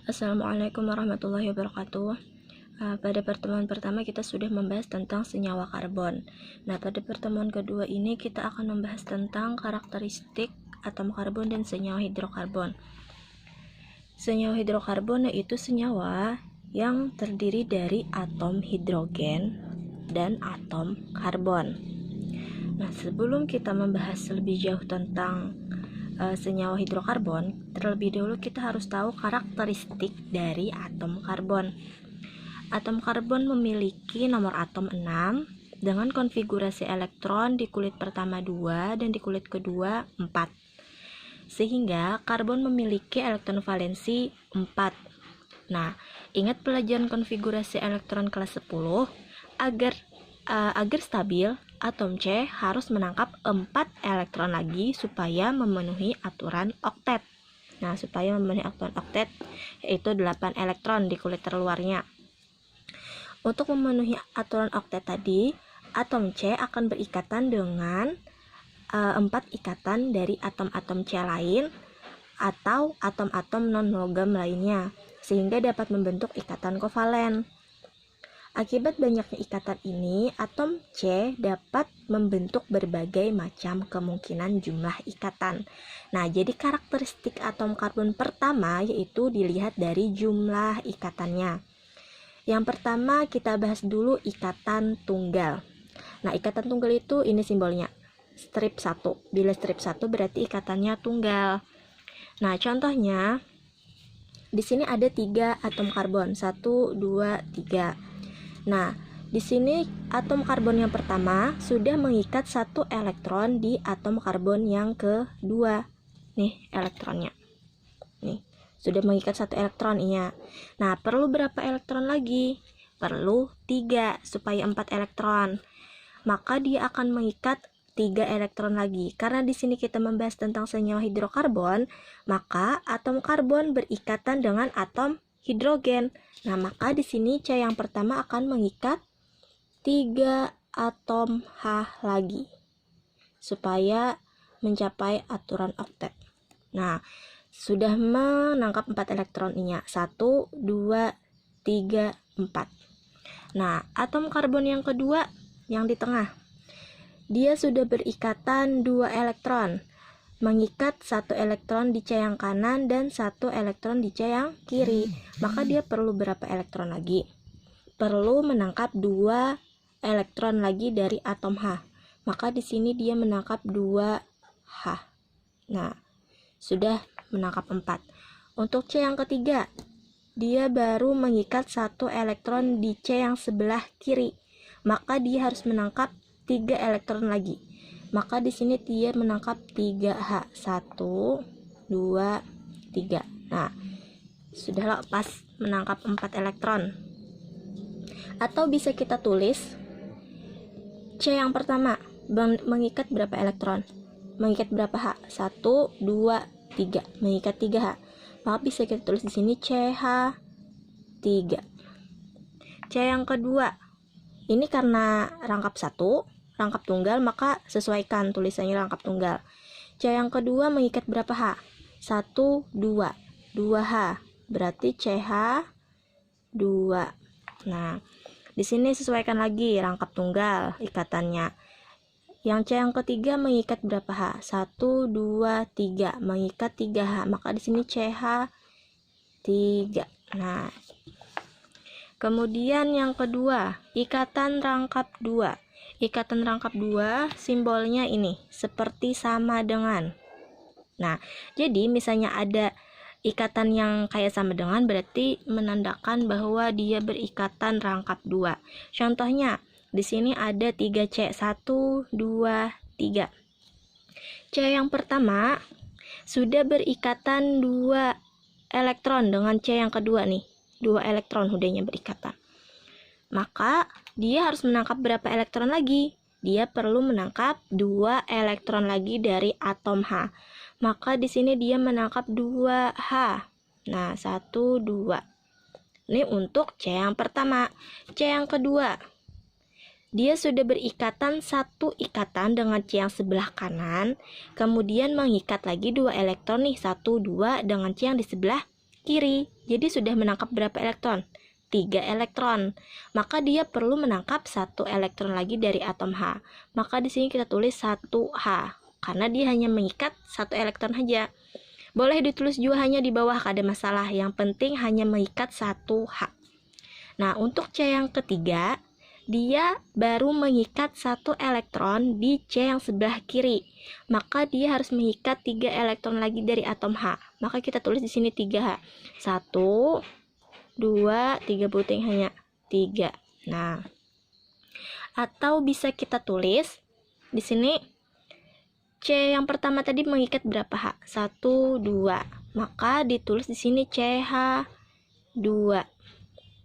Assalamualaikum warahmatullahi wabarakatuh. Pada pertemuan pertama kita sudah membahas tentang senyawa karbon. Nah, pada pertemuan kedua ini kita akan membahas tentang karakteristik atom karbon dan senyawa hidrokarbon. Senyawa hidrokarbon yaitu senyawa yang terdiri dari atom hidrogen dan atom karbon. Nah, sebelum kita membahas lebih jauh tentang senyawa hidrokarbon, terlebih dahulu kita harus tahu karakteristik dari atom karbon. Atom karbon memiliki nomor atom 6 dengan konfigurasi elektron di kulit pertama 2 dan di kulit kedua 4. Sehingga karbon memiliki elektron valensi 4. Nah, ingat pelajaran konfigurasi elektron kelas 10, agar stabil, atom C harus menangkap 4 elektron lagi supaya memenuhi aturan oktet. Nah, supaya memenuhi aturan oktet yaitu 8 elektron di kulit terluarnya. Untuk memenuhi aturan oktet tadi, atom C akan berikatan dengan 4 ikatan dari atom-atom C lain atau atom-atom non-logam lainnya, sehingga dapat membentuk ikatan kovalen. Akibat banyaknya ikatan ini, atom C dapat membentuk berbagai macam kemungkinan jumlah ikatan. Nah, jadi karakteristik atom karbon pertama yaitu dilihat dari jumlah ikatannya. Yang pertama kita bahas dulu ikatan tunggal. Nah, ikatan tunggal itu ini simbolnya, strip 1. Bila strip 1 berarti ikatannya tunggal. Nah, contohnya di sini ada 3 atom karbon, 1, 2, 3. Nah, di sini atom karbon yang pertama sudah mengikat 1 elektron di atom karbon yang kedua. Nih elektronnya. Nih, sudah mengikat 1 elektron iya. Nah, perlu berapa elektron lagi? Perlu 3 supaya 4 elektron. Maka dia akan mengikat 3 elektron lagi. Karena di sini kita membahas tentang senyawa hidrokarbon, maka atom karbon berikatan dengan atom hidrogen. Nah, maka di sini C yang pertama akan mengikat 3 atom H lagi supaya mencapai aturan oktet. Nah, sudah menangkap 4 elektron nya. 1, 2, 3, 4. Nah, atom karbon yang kedua yang di tengah, dia sudah berikatan 2 elektron, mengikat 1 elektron di C yang kanan dan 1 elektron di C yang kiri. Maka dia perlu berapa elektron lagi? Perlu menangkap 2 elektron lagi dari atom H. Maka di sini dia menangkap 2H. Nah, sudah menangkap 4. Untuk C yang ketiga, dia baru mengikat 1 elektron di C yang sebelah kiri. Maka dia harus menangkap 3 elektron lagi. Maka di sini dia menangkap 3H. 1, 2, 3. Nah, sudah lepas menangkap 4 elektron. Atau bisa kita tulis C yang pertama mengikat berapa elektron? Mengikat berapa H? 1, 2, 3. Mengikat 3H. Maka bisa kita tulis di sini CH3. C yang kedua, ini karena rangkap 1, rangkap tunggal, maka sesuaikan tulisannya rangkap tunggal. C yang kedua mengikat berapa H? 1, 2, 2H. Berarti CH2. Nah, di sini sesuaikan lagi rangkap tunggal ikatannya. Yang C yang ketiga mengikat berapa H? 1, 2, 3. Mengikat 3H. Maka di sini CH3. Nah, kemudian yang kedua, ikatan rangkap 2. Ikatan rangkap 2 simbolnya ini seperti sama dengan. Nah, jadi misalnya ada ikatan yang kayak sama dengan berarti menandakan bahwa dia berikatan rangkap 2. Contohnya di sini ada 3C, 1, 2, 3. C yang pertama sudah berikatan 2 elektron dengan C yang kedua nih. 2 elektron udahnya berikatan. Maka dia harus menangkap berapa elektron lagi? Dia perlu menangkap 2 elektron lagi dari atom H. Maka di sini dia menangkap 2H. Nah, 1, 2. Ini untuk C yang pertama. C yang kedua, dia sudah berikatan 1 ikatan dengan C yang sebelah kanan, kemudian mengikat lagi 2 elektron nih, 1, 2 dengan C yang di sebelah kiri. Jadi sudah menangkap berapa elektron? 3 elektron. Maka dia perlu menangkap 1 elektron lagi dari atom H. Maka di sini kita tulis 1H karena dia hanya mengikat 1 elektron saja. Boleh ditulis juga hanya di bawah, ada masalah. Yang penting hanya mengikat 1H. Nah, untuk C yang ketiga, dia baru mengikat 1 elektron di C yang sebelah kiri. Maka dia harus mengikat 3 elektron lagi dari atom H. Maka kita tulis di sini 3H. 1, 2, 3 buting hanya 3. Nah, atau bisa kita tulis di sini C yang pertama tadi mengikat berapa H? 1, 2. Maka ditulis di sini CH2.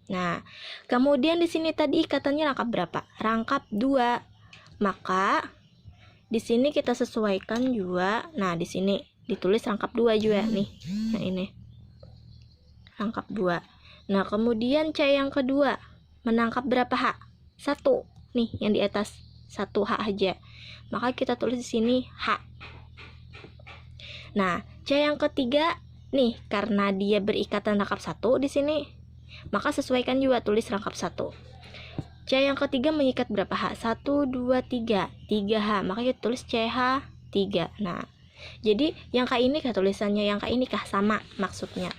Nah, kemudian di sini tadi ikatannya rangkap berapa? Rangkap 2. Maka di sini kita sesuaikan juga. Nah, di sini ditulis rangkap 2 juga nih. Nah, ini. Rangkap 2. Nah, kemudian C yang kedua menangkap berapa H? 1. Nih, yang di atas 1H aja. Maka kita tulis di sini H. Nah, C yang ketiga nih, karena dia berikatan rangkap 1 di sini, maka sesuaikan juga, tulis rangkap 1. C yang ketiga mengikat berapa H? 1, 2, 3. 3H. Maka kita tulis CH3. Nah, jadi yang kah ini kah tulisannya, yang kah ini kah sama maksudnya.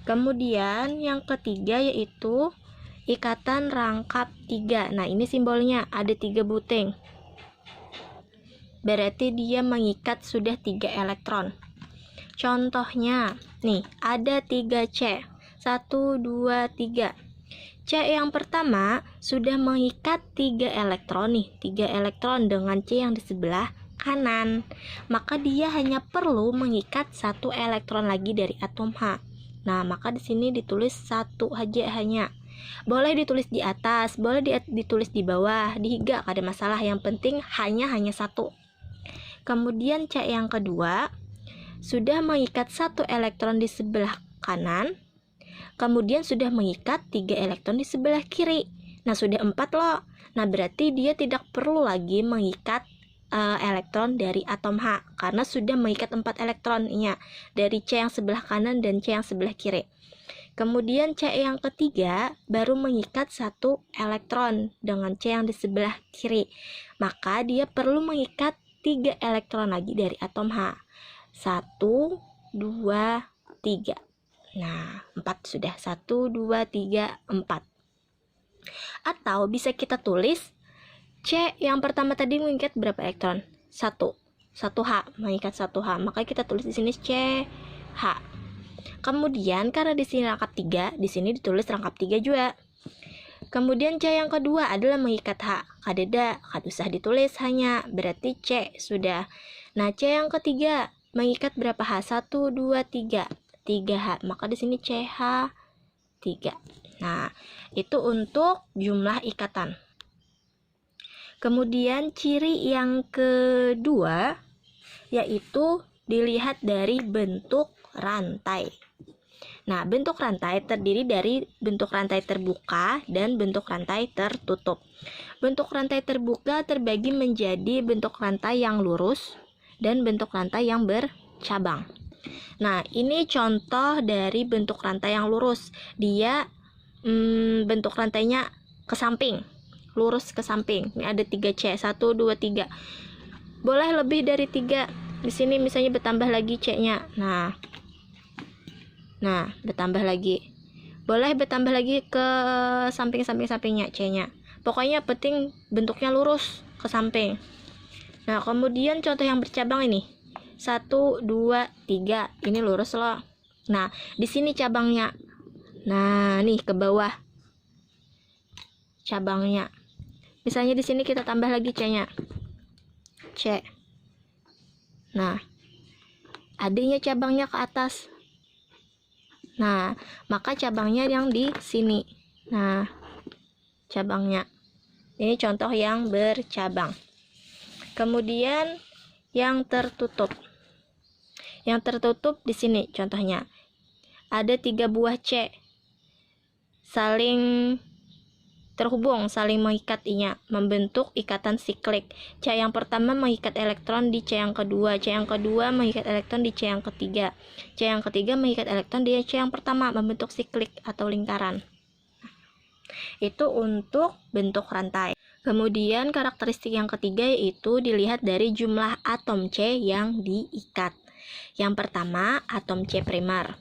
Kemudian yang ketiga yaitu ikatan rangkap 3. Nah, ini simbolnya ada 3 buting. Berarti dia mengikat sudah 3 elektron. Contohnya, nih, ada 3 C. 1, 2, 3. C yang pertama sudah mengikat 3 elektron nih, 3 elektron dengan C yang di sebelah kanan. Maka dia hanya perlu mengikat 1 elektron lagi dari atom H. Nah, maka di sini ditulis 1 aja hanya. Boleh ditulis di atas, boleh ditulis di bawah, di 3, ada masalah. Yang penting hanya 1. Kemudian C yang kedua sudah mengikat 1 elektron di sebelah kanan. Kemudian sudah mengikat 3 elektron di sebelah kiri. Nah, sudah 4 loh. Nah, berarti dia tidak perlu lagi mengikat elektron dari atom H karena sudah mengikat 4 elektronnya dari C yang sebelah kanan dan C yang sebelah kiri. Kemudian C yang ketiga baru mengikat 1 elektron dengan C yang di sebelah kiri. Maka dia perlu mengikat 3 elektron lagi dari atom H. 1, 2, 3. Nah, 4 sudah. 1, 2, 3, 4. Atau bisa kita tulis C yang pertama tadi mengikat berapa elektron? 1. 1H, mengikat 1H. Maka kita tulis di sini CH. Kemudian karena di sini rangkap 3, di sini ditulis rangkap 3 juga. Kemudian C yang kedua adalah mengikat H. Kadeda, usah ditulis hanya, berarti C sudah. Nah, C yang ketiga mengikat berapa H? 1, 2, 3. 3H. Maka di sini CH3. Nah, itu untuk jumlah ikatan. Kemudian ciri yang kedua yaitu dilihat dari bentuk rantai. Nah, bentuk rantai terdiri dari bentuk rantai terbuka dan bentuk rantai tertutup. Bentuk rantai terbuka terbagi menjadi bentuk rantai yang lurus dan bentuk rantai yang bercabang. Nah, ini contoh dari bentuk rantai yang lurus. Dia bentuk rantainya ke samping, lurus ke samping. Ini ada 3C, 1, 2, 3. Boleh lebih dari 3. Di sini misalnya bertambah lagi C-nya. Nah, bertambah lagi. Boleh bertambah lagi ke samping-sampingnya C-nya. Pokoknya penting bentuknya lurus ke samping. Nah, kemudian contoh yang bercabang ini. 1, 2, 3. Ini lurus loh. Nah, di sini cabangnya. Nah, nih ke bawah. Cabangnya. Misalnya di sini kita tambah lagi C-nya. C. Nah, adanya cabangnya ke atas. Nah, maka cabangnya yang di sini. Nah, cabangnya. Ini contoh yang bercabang. Kemudian yang tertutup. Yang tertutup di sini contohnya. Ada 3 buah C. Saling terhubung, saling mengikat I-nya, membentuk ikatan siklik. C yang pertama mengikat elektron di C yang kedua, C yang kedua mengikat elektron di C yang ketiga, C yang ketiga mengikat elektron di C yang pertama, membentuk siklik atau lingkaran. Itu untuk bentuk rantai. Kemudian karakteristik yang ketiga yaitu dilihat dari jumlah atom C yang diikat. Yang pertama, atom C primer.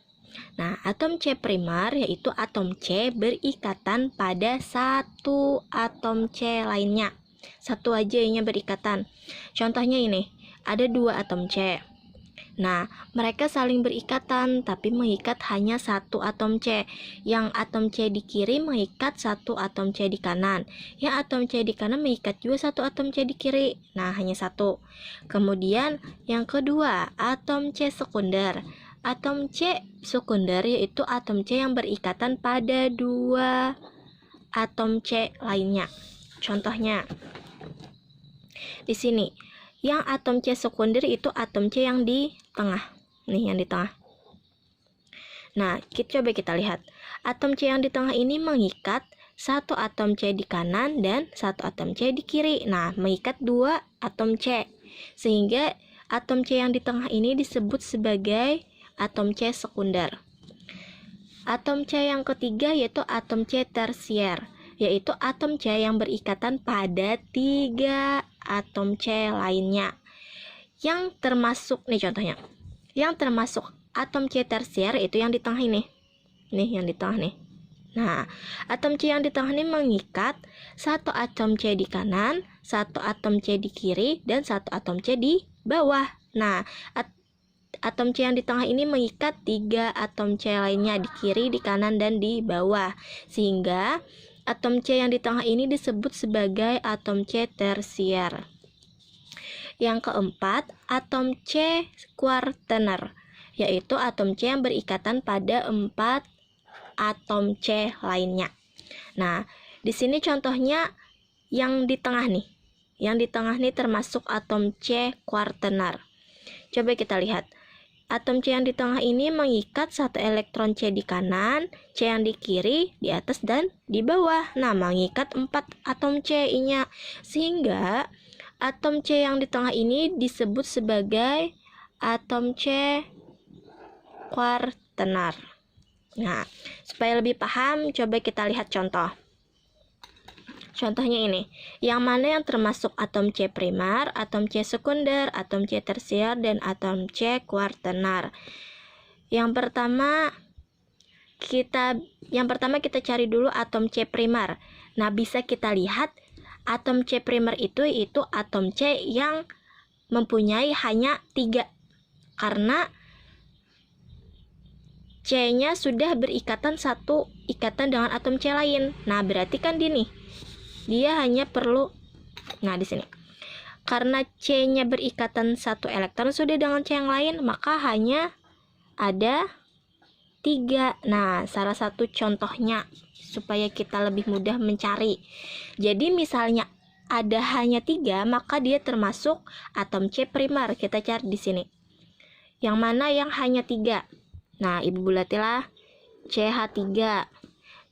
Nah, atom C primer yaitu atom C berikatan pada satu atom C lainnya. Satu aja nya berikatan. Contohnya ini, ada dua atom C. Nah, mereka saling berikatan tapi mengikat hanya satu atom C. Yang atom C di kiri mengikat satu atom C di kanan. Yang atom C di kanan mengikat juga satu atom C di kiri. Nah, hanya satu. Kemudian yang kedua, atom C sekunder. Atom C sekunder yaitu atom C yang berikatan pada dua atom C lainnya. Contohnya di sini, yang atom C sekunder itu atom C yang di tengah. Nih, yang di tengah. Nah, coba kita lihat. Atom C yang di tengah ini mengikat satu atom C di kanan dan satu atom C di kiri. Nah, mengikat dua atom C. Sehingga atom C yang di tengah ini disebut sebagai atom C sekunder. Atom C yang ketiga yaitu atom C tersier, yaitu atom C yang berikatan pada tiga atom C lainnya. Yang termasuk, nih contohnya, yang termasuk atom C tersier itu yang di tengah ini. Nih, yang di tengah nih. Nah, atom C yang di tengah ini mengikat satu atom C di kanan, satu atom C di kiri, dan satu atom C di bawah. Nah, atom C yang di tengah ini mengikat tiga atom C lainnya di kiri, di kanan, dan di bawah. Sehingga atom C yang di tengah ini disebut sebagai atom C tersier. Yang keempat, atom C kuartener, yaitu atom C yang berikatan pada 4 atom C lainnya. Nah, di sini contohnya yang di tengah nih. Yang di tengah nih termasuk atom C kuartener. Coba kita lihat. Atom C yang di tengah ini mengikat satu elektron C di kanan, C yang di kiri, di atas, dan di bawah. Nah, mengikat 4 atom C I-nya. Sehingga atom C yang di tengah ini disebut sebagai atom C kuartener. Nah, supaya lebih paham, coba kita lihat contoh. Contohnya ini, yang mana yang termasuk atom C primer, atom C sekunder, atom C tersier, dan atom C kuartener. Yang pertama kita cari dulu atom C primer. Nah, bisa kita lihat atom C primer itu atom C yang mempunyai hanya 3. Karena C-nya sudah berikatan satu ikatan dengan atom C lain. Nah, berarti kan dia hanya perlu, nah di sini. Karena C-nya berikatan satu elektron sudah dengan C yang lain, maka hanya ada 3. Nah, salah satu contohnya supaya kita lebih mudah mencari. Jadi misalnya ada hanya 3, maka dia termasuk atom C primer. Kita cari di sini. Yang mana yang hanya 3? Nah, Ibu bulatilah CH3.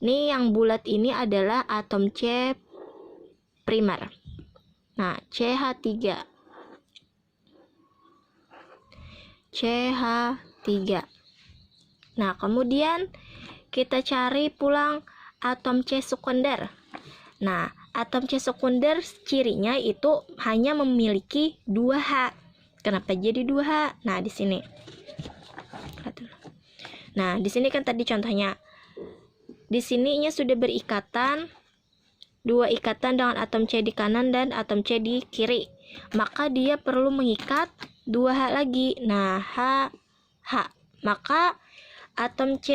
Nih yang bulat ini adalah atom C primer. Nah, CH3. CH3. Nah, kemudian kita cari pulang atom C sekunder. Nah, atom C sekunder cirinya itu hanya memiliki 2H. Kenapa jadi 2H? Nah, di sini. Nah, di sini kan tadi contohnya. Di sininya sudah berikatan 2 ikatan dengan atom C di kanan dan atom C di kiri. Maka dia perlu mengikat 2H lagi. Nah, H. Maka atom C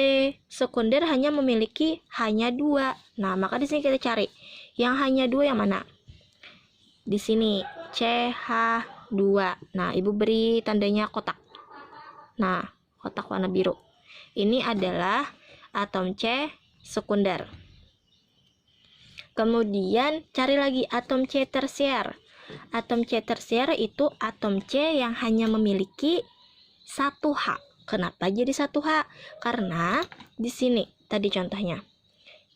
sekunder hanya memiliki hanya 2. Nah, maka di sini kita cari yang hanya 2 yang mana? Di sini CH2. Nah, Ibu beri tandanya kotak. Nah, kotak warna biru. Ini adalah atom C sekunder. Kemudian cari lagi atom C tersier. Atom C tersier itu atom C yang hanya memiliki 1H. Kenapa jadi 1H? Karena di sini tadi contohnya.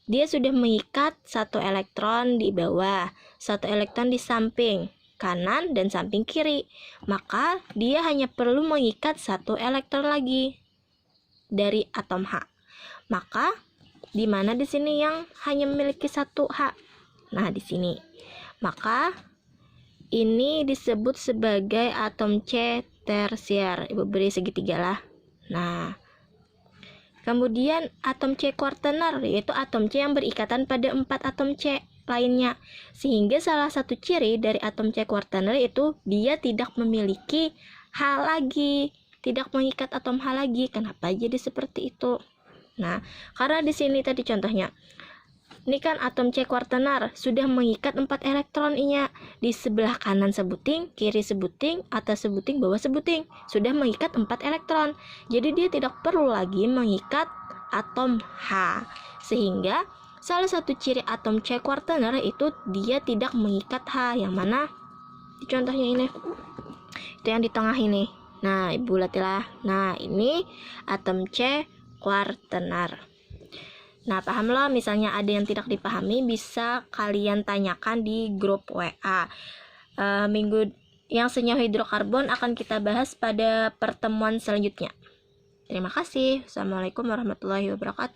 dia sudah mengikat satu elektron di bawah, satu elektron di samping kanan dan samping kiri. Maka dia hanya perlu mengikat satu elektron lagi dari atom H. Maka di mana di sini yang hanya memiliki satu H? Nah, di sini. Maka ini disebut sebagai atom C tersier. Ibu beri segitiga lah. Nah, kemudian atom C kuartener, yaitu atom C yang berikatan pada 4 atom C lainnya. Sehingga salah satu ciri dari atom C kuartener itu dia tidak memiliki H lagi, tidak mengikat atom H lagi. Kenapa jadi seperti itu? Nah, karena di sini tadi contohnya, ini kan atom C kuartener sudah mengikat 4 elektron nya. Di sebelah kanan sebuting, kiri sebuting, atas sebuting, bawah sebuting. Sudah mengikat 4 elektron. Jadi dia tidak perlu lagi mengikat atom H. Sehingga salah satu ciri atom C kuartener itu dia tidak mengikat H. Yang mana? Di contohnya ini. Itu yang di tengah ini. Nah, ibu lihatlah. Nah, ini atom C kuartener. Nah, pahamlah, misalnya ada yang tidak dipahami bisa kalian tanyakan di grup WA. Minggu yang senyawa hidrokarbon akan kita bahas pada pertemuan selanjutnya. Terima kasih. Assalamualaikum warahmatullahi wabarakatuh.